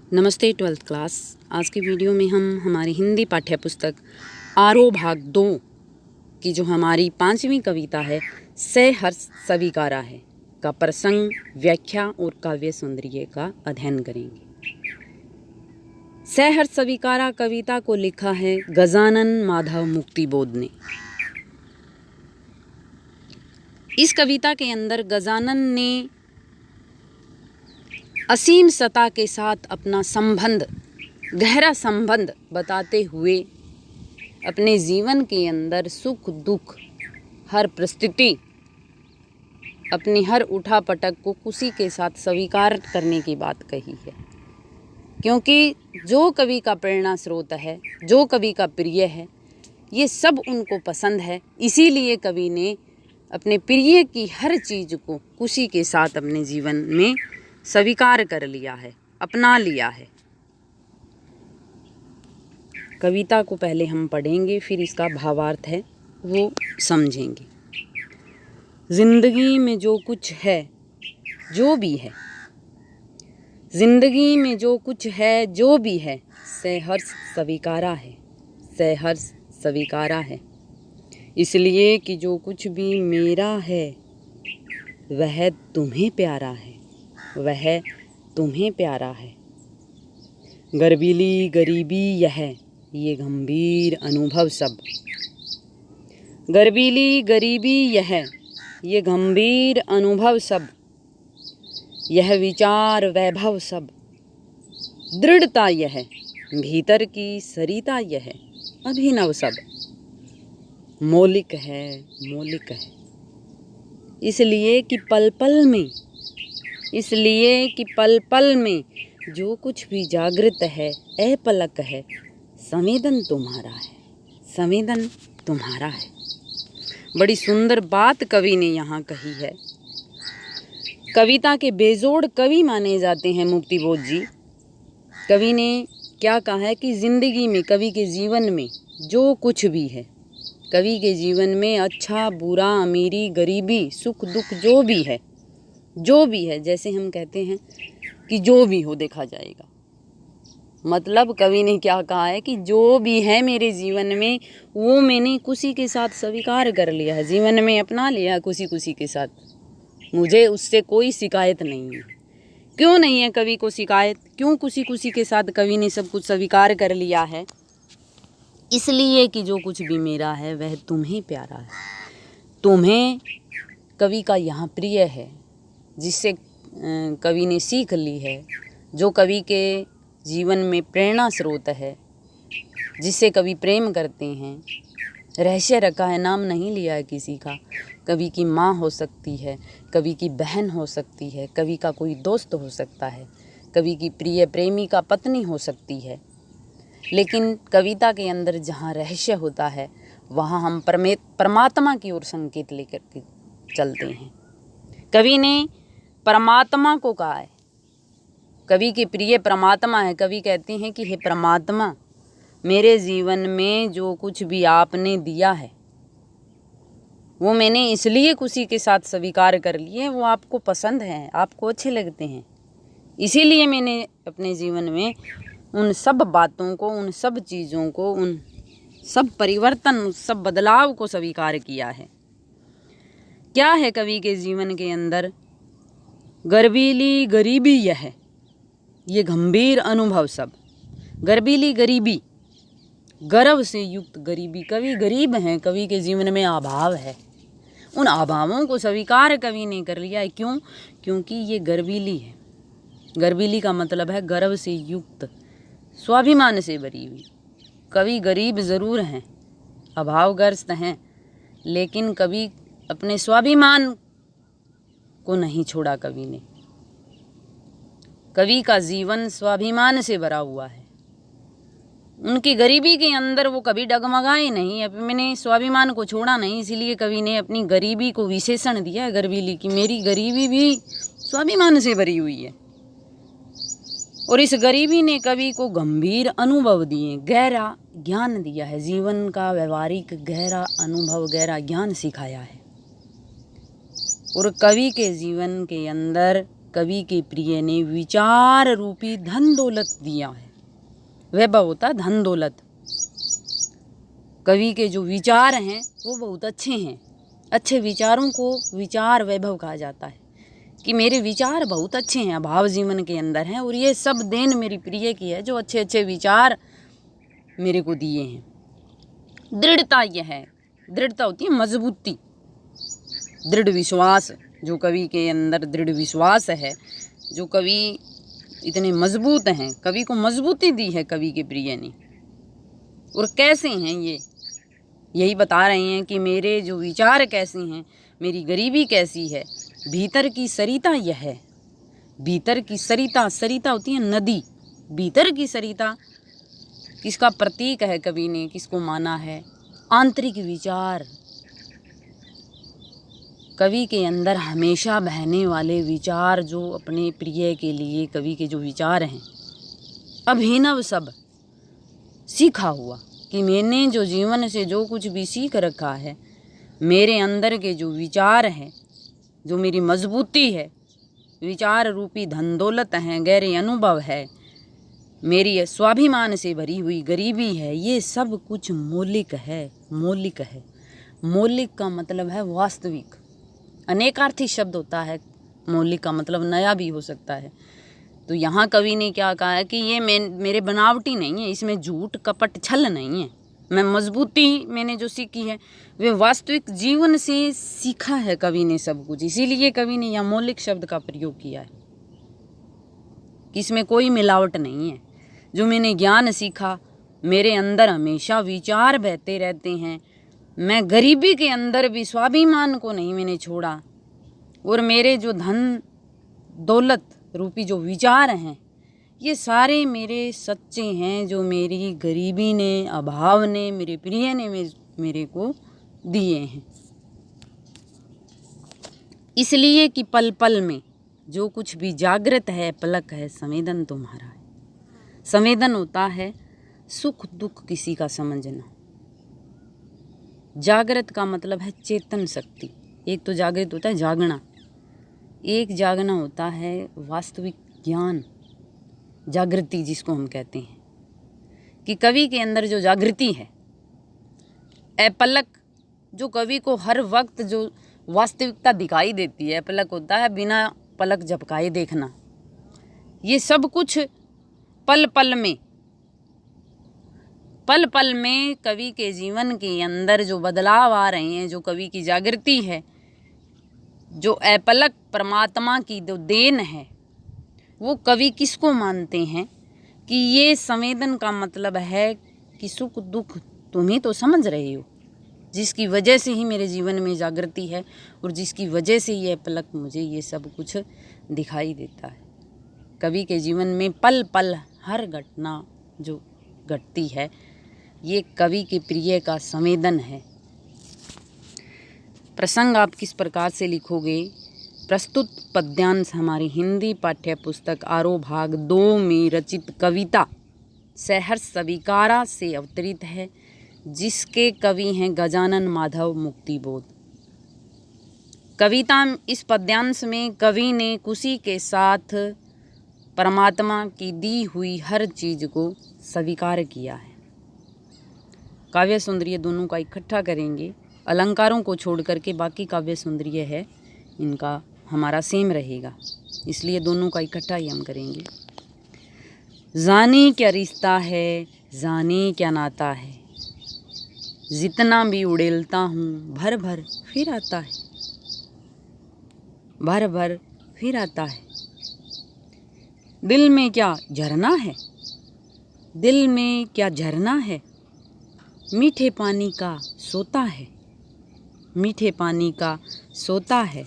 नमस्ते 12th class. आज की वीडियो में हम हमारी हिंदी पाठ्य पुस्तक आरोह भाग 2 की जो हमारी 5वीं कविता है सहर्ष स्वीकारा है का प्रसंग, व्याख्या और काव्य सौंदर्य का अध्ययन करेंगे। सहर्ष स्वीकारा कविता को लिखा है गजानन माधव मुक्तिबोध ने। इस कविता के अंदर गजानन ने असीम सत्ता के साथ अपना गहरा संबंध बताते हुए अपने जीवन के अंदर सुख दुख, हर परिस्थिति, अपनी हर उठापटक को खुशी के साथ स्वीकार करने की बात कही है। क्योंकि जो कवि का प्रेरणा स्रोत है, जो कवि का प्रिय है, ये सब उनको पसंद है। इसीलिए कवि ने अपने प्रिय की हर चीज़ को खुशी के साथ अपने जीवन में स्वीकार कर लिया है, अपना लिया है। कविता को पहले हम पढ़ेंगे, फिर इसका भावार्थ है वो समझेंगे। जिंदगी में जो कुछ है, जो भी है, जिंदगी में जो कुछ है, जो भी है, सहर्ष स्वीकारा है, सहर्ष स्वीकारा है। इसलिए कि जो कुछ भी मेरा है वह तुम्हें प्यारा है, वह तुम्हें प्यारा है। गर्वीली गरीबी यह ये गंभीर अनुभव सब, गर्वीली गरीबी यह ये गंभीर अनुभव सब, यह विचार वैभव सब, दृढ़ता यह भीतर की सरिता यह अभिनव सब, मौलिक है, मौलिक है। इसलिए कि पल पल में, इसलिए कि पल पल में जो कुछ भी जागृत है, अपलक है, संवेदन तुम्हारा है, संवेदन तुम्हारा है। बड़ी सुंदर बात कवि ने यहाँ कही है। कविता के बेजोड़ कवि माने जाते हैं मुक्तिबोध जी। कवि ने क्या कहा है कि जिंदगी में, कवि के जीवन में जो कुछ भी है, कवि के जीवन में अच्छा बुरा, अमीरी गरीबी, सुख दुख, जो भी है, जो भी है, जैसे हम कहते हैं कि जो भी हो देखा जाएगा। मतलब कवि ने क्या कहा है कि जो भी है मेरे जीवन में वो मैंने खुशी के साथ स्वीकार कर लिया है, जीवन में अपना लिया है खुशी खुशी के साथ। मुझे उससे कोई शिकायत नहीं है। क्यों नहीं है कवि को शिकायत? क्यों खुशी खुशी के साथ कवि ने सब कुछ स्वीकार कर लिया है? इसलिए कि जो कुछ भी मेरा है वह तुम्हें प्यारा है। तुम्हें कवि का यहाँ प्रिय है, जिससे कवि ने सीख ली है, जो कवि के जीवन में प्रेरणा स्रोत है, जिससे कवि प्रेम करते हैं। रहस्य रखा है, नाम नहीं लिया है किसी का। कवि की माँ हो सकती है, कवि की बहन हो सकती है, कवि का कोई दोस्त हो सकता है, कवि की प्रिय प्रेमी का पत्नी हो सकती है। लेकिन कविता के अंदर जहाँ रहस्य होता है वहाँ हम परमात्मा की ओर संकेत लेकर के चलते हैं। कवि ने परमात्मा को कहा है, कवि के प्रिय परमात्मा है। कवि कहते हैं कि हे परमात्मा, मेरे जीवन में जो कुछ भी आपने दिया है वो मैंने इसलिए खुशी के साथ स्वीकार कर लिए, वो आपको पसंद है, आपको अच्छे लगते हैं। इसीलिए मैंने अपने जीवन में उन सब बातों को, उन सब चीज़ों को, उन सब परिवर्तन, उन सब बदलाव को स्वीकार किया है। क्या है कवि के जीवन के अंदर? गर्वीली गरीबी यह ये गंभीर अनुभव सब। गर्वीली गरीबी, गर्व से युक्त गरीबी। कवि गरीब हैं, कवि के जीवन में अभाव है। उन अभावों को स्वीकार कवि ने कर लिया है। क्यों? क्योंकि ये गर्वीली है। गर्वीली का मतलब है गर्व से युक्त, स्वाभिमान से भरी हुई। कवि गरीब ज़रूर हैं, अभावग्रस्त हैं, लेकिन कवि अपने स्वाभिमान को नहीं छोड़ा। कवि ने, कवि का जीवन स्वाभिमान से भरा हुआ है। उनकी गरीबी के अंदर वो कभी डगमगाए नहीं, अपने स्वाभिमान को छोड़ा नहीं। इसीलिए कवि ने अपनी गरीबी को विशेषण दिया है गर्वीली की, मेरी गरीबी भी स्वाभिमान से भरी हुई है। और इस गरीबी ने कवि को गंभीर अनुभव दिए, गहरा ज्ञान दिया है, जीवन का व्यवहारिक गहरा अनुभव, गहरा ज्ञान सिखाया है। और कवि के जीवन के अंदर कवि के प्रिय ने विचार रूपी धन दौलत दिया है। वैभव होता धन दौलत। कवि के जो विचार हैं वो बहुत अच्छे हैं। अच्छे विचारों को विचार वैभव कहा जाता है कि मेरे विचार बहुत अच्छे हैं, अभाव जीवन के अंदर हैं, और ये सब देन मेरी प्रिय की है जो अच्छे अच्छे विचार मेरे को दिए हैं। दृढ़ता यह है, दृढ़ता होती है मजबूती, दृढ़ विश्वास। जो कवि के अंदर दृढ़ विश्वास है, जो कवि इतने मजबूत हैं, कवि को मजबूती दी है कवि के प्रिय ने। और कैसे हैं ये, यही बता रहे हैं कि मेरे जो विचार कैसे हैं, मेरी गरीबी कैसी है। भीतर की सरिता यह है, भीतर की सरिता, सरिता होती है नदी, भीतर की सरिता किसका प्रतीक है, कवि ने किसको माना है, आंतरिक विचार। कवि के अंदर हमेशा बहने वाले विचार, जो अपने प्रिय के लिए कवि के जो विचार हैं, अभिनव सब सीखा हुआ कि मैंने जो जीवन से जो कुछ भी सीख रखा है, मेरे अंदर के जो विचार हैं, जो मेरी मजबूती है, विचार रूपी धन दौलत है, गहरे अनुभव है, मेरी स्वाभिमान से भरी हुई गरीबी है, ये सब कुछ मौलिक है। मौलिक है, मौलिक का मतलब है वास्तविक। अनेकार्थी शब्द होता है, मौलिक का मतलब नया भी हो सकता है। तो यहाँ कवि ने क्या कहा है कि ये मेरे बनावटी नहीं है, इसमें झूठ कपट छल नहीं है। मैं मजबूती मैंने जो सीखी है वे वास्तविक जीवन से सीखा है कवि ने सब कुछ। इसीलिए कवि ने यहाँ मौलिक शब्द का प्रयोग किया है कि इसमें कोई मिलावट नहीं है। जो मैंने ज्ञान सीखा, मेरे अंदर हमेशा विचार बहते रहते हैं। मैं गरीबी के अंदर भी स्वाभिमान को नहीं मैंने छोड़ा, और मेरे जो धन दौलत रूपी जो विचार हैं, ये सारे मेरे सच्चे हैं, जो मेरी गरीबी ने, अभाव ने, मेरे प्रिय ने मेरे को दिए हैं। इसलिए कि पल पल में जो कुछ भी जागृत है, पलक है, संवेदन तुम्हारा है। संवेदन होता है सुख दुख किसी का समझना। जागृत का मतलब है चेतन शक्ति। एक तो जागृत होता है जागना, एक जागना होता है वास्तविक ज्ञान, जागृति जिसको हम कहते हैं। कि कवि के अंदर जो जागृति है, अपलक, जो कवि को हर वक्त जो वास्तविकता दिखाई देती है, अपलक होता है बिना पलक झपकाए देखना। ये सब कुछ पल पल में कवि के जीवन के अंदर जो बदलाव आ रहे हैं, जो कवि की जागृति है, जो अपलक परमात्मा की जो देन है, वो कवि किसको मानते हैं कि ये संवेदन का मतलब है कि सुख दुख तुम ही तो समझ रहे हो, जिसकी वजह से ही मेरे जीवन में जागृति है, और जिसकी वजह से ये पलक मुझे ये सब कुछ दिखाई देता है। कवि के जीवन में पल पल हर घटना जो घटती है, ये कवि के प्रिय का संवेदन है। प्रसंग आप किस प्रकार से लिखोगे? प्रस्तुत पद्यांश हमारी हिंदी पाठ्य पुस्तक आरोह भाग 2 में रचित कविता सहर्ष स्वीकारा से अवतरित है, जिसके कवि हैं गजानन माधव मुक्तिबोध। कविता इस पद्यांश में कवि ने खुशी के साथ परमात्मा की दी हुई हर चीज को स्वीकार किया है। काव्य सौंदर्य दोनों का इकट्ठा करेंगे, अलंकारों को छोड़ करके बाकी काव्य सौंदर्य है इनका हमारा सेम रहेगा, इसलिए दोनों का इकट्ठा ही हम करेंगे। जाने क्या रिश्ता है, जाने क्या नाता है, जितना भी उड़ेलता हूँ भर भर फिर आता है, भर भर फिर आता है। दिल में क्या झरना है, दिल में क्या झरना है, मीठे पानी का सोता है, मीठे पानी का सोता है।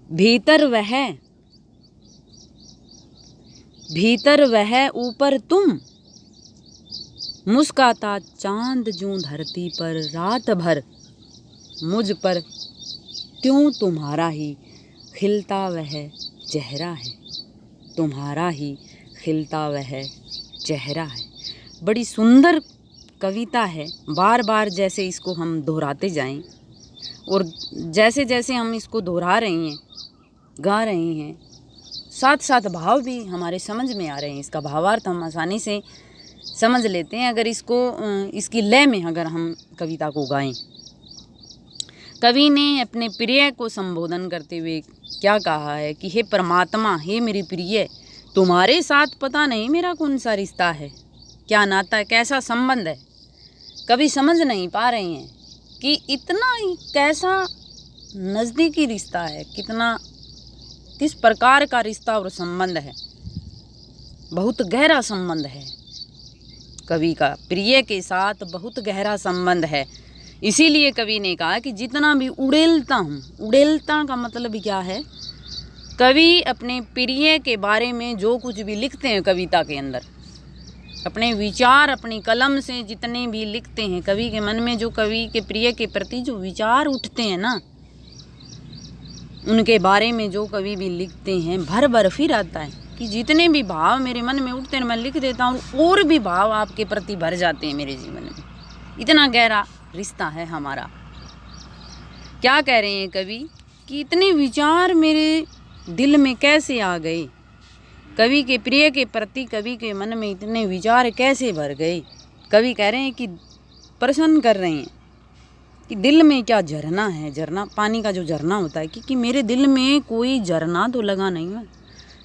भीतर वह ऊपर तुम, मुस्काता चांद जूं धरती पर रात भर, मुझ पर त्यों तुम्हारा ही खिलता वह चेहरा है, तुम्हारा ही खिलता वह चेहरा है। बड़ी सुंदर कविता है। बार बार जैसे इसको हम दोहराते जाएं, और जैसे जैसे हम इसको दोहरा रहे हैं गा रहे हैं, साथ साथ भाव भी हमारे समझ में आ रहे हैं। इसका भावार्थ हम आसानी से समझ लेते हैं अगर इसकी लय में अगर हम कविता को गाएं। कवि ने अपने प्रिय को संबोधन करते हुए क्या कहा है कि हे परमात्मा, हे मेरे प्रिय, तुम्हारे साथ पता नहीं मेरा कौन सा रिश्ता है, क्या नाता है, कैसा संबंध है। कभी समझ नहीं पा रहे हैं कि इतना ही कैसा नज़दीकी रिश्ता है, किस प्रकार का रिश्ता और संबंध है। बहुत गहरा संबंध है कवि का, प्रिय के साथ बहुत गहरा संबंध है। इसीलिए कवि ने कहा कि जितना भी उड़ेलता हूँ, उड़ेलता का मतलब क्या है, कवि अपने प्रिय के बारे में जो कुछ भी लिखते हैं कविता के अंदर, अपने विचार अपनी कलम से जितने भी लिखते हैं, कवि के मन में जो कवि के प्रिय के प्रति जो विचार उठते हैं ना, उनके बारे में जो कवि भी लिखते हैं, भर भर फिर आता है कि जितने भी भाव मेरे मन में उठते हैं मैं लिख देता हूँ, और भी भाव आपके प्रति भर जाते हैं मेरे जीवन में। इतना गहरा रिश्ता है हमारा। क्या कह रहे हैं कवि कि इतने विचार मेरे दिल में कैसे आ गए, कवि के प्रिय के प्रति कवि के मन में इतने विचार कैसे भर गए। कवि कह रहे हैं कि प्रश्न कर रहे हैं कि दिल में क्या झरना है, झरना पानी का जो झरना होता है, कि मेरे दिल में कोई झरना तो लगा नहीं है।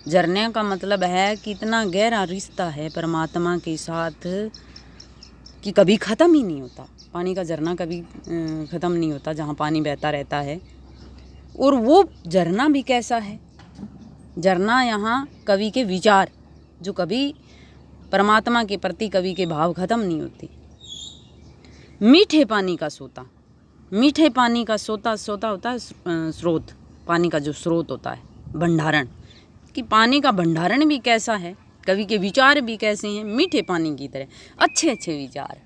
झरने का मतलब है कि इतना गहरा रिश्ता है परमात्मा के साथ कि कभी ख़त्म ही नहीं होता। पानी का झरना कभी ख़त्म नहीं होता, जहाँ पानी बहता रहता है। और वो झरना भी कैसा है, झरना यहाँ कवि के विचार, जो कभी परमात्मा के प्रति कवि के भाव ख़त्म नहीं होते। मीठे पानी का सोता, मीठे पानी का सोता होता है स्रोत, पानी का जो स्रोत होता है, भंडारण, कि पानी का भंडारण भी कैसा है, कवि के विचार भी कैसे हैं, मीठे पानी की तरह अच्छे अच्छे विचार।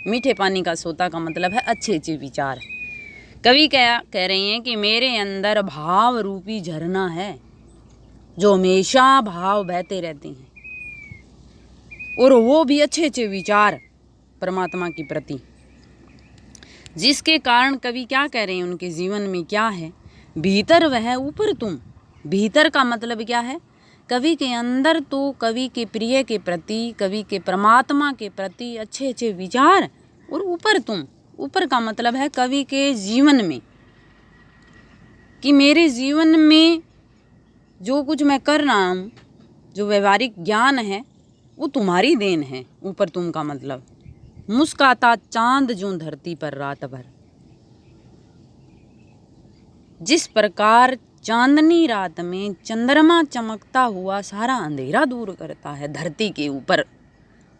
मीठे पानी का सोता का मतलब है अच्छे अच्छे विचार। कवि क्या कह रहे हैं कि मेरे अंदर भाव रूपी झरना है, जो हमेशा भाव बहते रहते हैं, और वो भी अच्छे अच्छे विचार परमात्मा के प्रति, जिसके कारण कवि क्या कह रहे हैं उनके जीवन में क्या है, भीतर वह ऊपर तुम। भीतर का मतलब क्या है, कवि के अंदर तो कवि के प्रिय के प्रति, कवि के परमात्मा के प्रति अच्छे अच्छे विचार, और ऊपर तुम। ऊपर का मतलब है कवि के जीवन में, कि मेरे जीवन में जो कुछ मैं कर रहा हूँ, जो व्यवहारिक ज्ञान है, वो तुम्हारी देन है। ऊपर तुम का मतलब मुस्काता चांद जो धरती पर रात भर, जिस प्रकार चांदनी रात में चंद्रमा चमकता हुआ सारा अंधेरा दूर करता है धरती के ऊपर,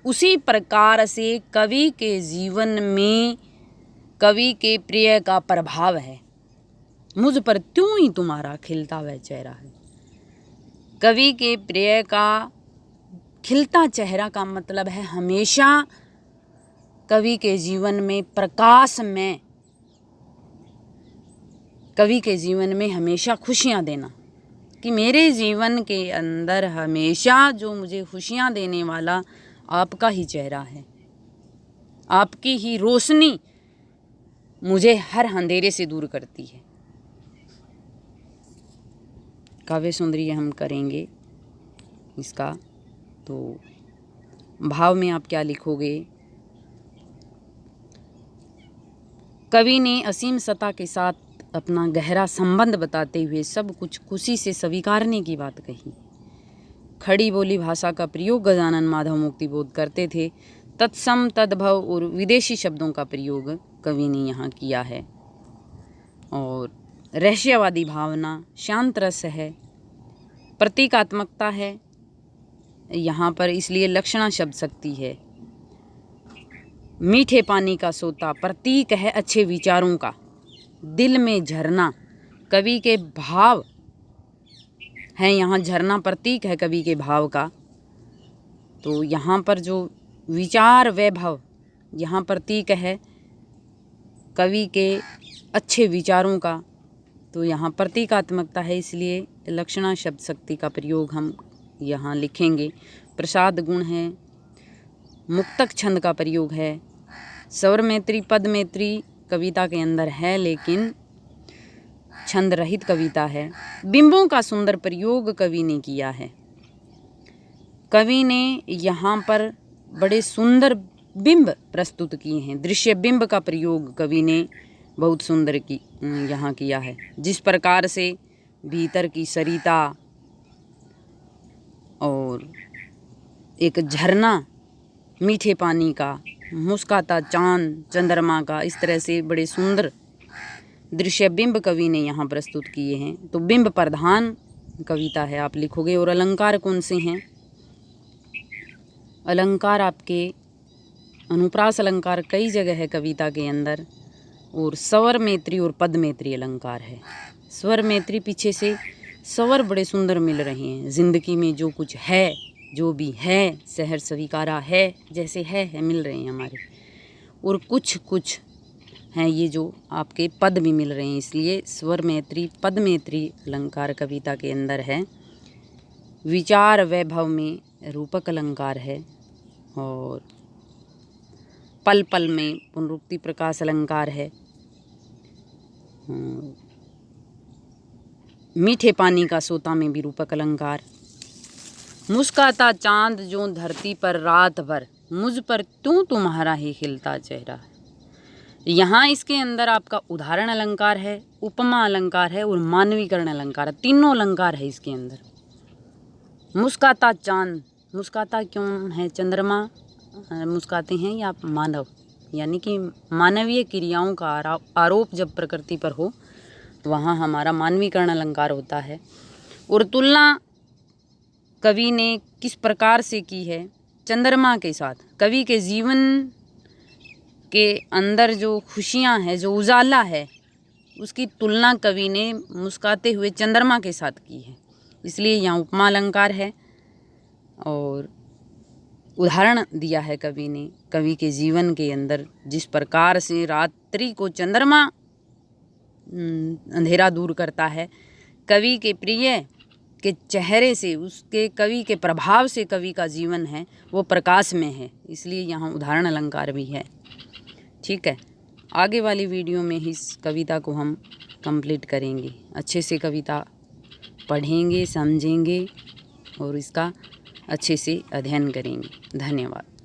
उसी प्रकार से कवि के जीवन में कवि के प्रिय का प्रभाव है। मुझ पर त्यों ही तुम्हारा खिलता हुआ चेहरा है। कवि के प्रिय का खिलता चेहरा का मतलब है हमेशा कवि के जीवन में प्रकाश में, कवि के जीवन में हमेशा खुशियाँ देना, कि मेरे जीवन के अंदर हमेशा जो मुझे खुशियाँ देने वाला आपका ही चेहरा है, आपकी ही रोशनी मुझे हर अंधेरे से दूर करती है। काव्य सौंदर्य हम करेंगे इसका, तो भाव में आप क्या लिखोगे। कवि ने असीम सत्ता के साथ अपना गहरा संबंध बताते हुए सब कुछ खुशी से स्वीकारने की बात कही। खड़ी बोली भाषा का प्रयोग गजानन माधव मुक्तिबोध करते थे। तत्सम, तद्भव और विदेशी शब्दों का प्रयोग कवि ने यहाँ किया है। और रहस्यवादी भावना, शांत रस है, प्रतीकात्मकता है यहाँ पर, इसलिए लक्षणा शब्द शक्ति है। मीठे पानी का सोता प्रतीक है अच्छे विचारों का। दिल में झरना कवि के भाव हैं, यहाँ झरना प्रतीक है कवि के भाव का। तो यहाँ पर जो विचार वैभव यहाँ प्रतीक है कवि के अच्छे विचारों का, तो यहाँ प्रतीकात्मकता है, इसलिए लक्षणा शब्द शक्ति का प्रयोग हम यहाँ लिखेंगे। प्रसाद गुण है, मुक्तक छंद का प्रयोग है, स्वर मैत्री, पद मैत्री कविता के अंदर है, लेकिन छंद रहित कविता है। बिंबों का सुंदर प्रयोग कवि ने किया है। कवि ने यहाँ पर बड़े सुंदर बिंब प्रस्तुत किए हैं। दृश्य बिंब का प्रयोग कवि ने बहुत सुंदर यहाँ किया है। जिस प्रकार से भीतर की सरिता और एक झरना मीठे पानी का, मुस्काता चांद चंद्रमा का, इस तरह से बड़े सुंदर दृश्य बिंब कवि ने यहाँ प्रस्तुत किए हैं। तो बिंब प्रधान कविता है आप लिखोगे। और अलंकार कौन से हैं? अलंकार आपके अनुप्रास अलंकार कई जगह है कविता के अंदर, और स्वर मैत्री और पद मैत्री अलंकार है। स्वर मैत्री पीछे से स्वर बड़े सुंदर मिल रहे हैं। जिंदगी में जो कुछ है, जो भी है, सहर स्वीकारा है, जैसे है मिल रहे हैं हमारे। और कुछ कुछ हैं ये जो आपके पद भी मिल रहे हैं, इसलिए स्वर मैत्री पद मैत्री अलंकार कविता के अंदर है। विचार वैभव में रूपक अलंकार है। और पल पल में पुनरुक्ति प्रकाश अलंकार है। मीठे पानी का सोता में भी रूपक अलंकार। मुस्काता चांद जो धरती पर रात भर, मुझ पर क्यों तुम्हारा ही खिलता चेहरा। यहाँ इसके अंदर आपका उदाहरण अलंकार है, उपमा अलंकार है और मानवीकरण अलंकार है। तीनों अलंकार है इसके अंदर। मुस्काता चांद, मुस्काता क्यों है? चंद्रमा मुस्काते हैं या मानव, यानी कि मानवीय क्रियाओं का आरोप जब प्रकृति पर हो तो वहाँ हमारा मानवीकरण अलंकार होता है। और तुलना कवि ने किस प्रकार से की है? चंद्रमा के साथ। कवि के जीवन के अंदर जो खुशियाँ हैं, जो उजाला है, उसकी तुलना कवि ने मुस्काते हुए चंद्रमा के साथ की है, इसलिए यहाँ उपमा अलंकार है। और उदाहरण दिया है कवि ने, कवि के जीवन के अंदर जिस प्रकार से रात्रि को चंद्रमा अंधेरा दूर करता है, कवि के प्रिय के चेहरे से, उसके कवि के प्रभाव से कवि का जीवन है वो प्रकाश में है, इसलिए यहाँ उदाहरण अलंकार भी है। ठीक है, आगे वाली वीडियो में इस कविता को हम कंप्लीट करेंगे। अच्छे से कविता पढ़ेंगे, समझेंगे और इसका अच्छे से अध्ययन करेंगे। धन्यवाद।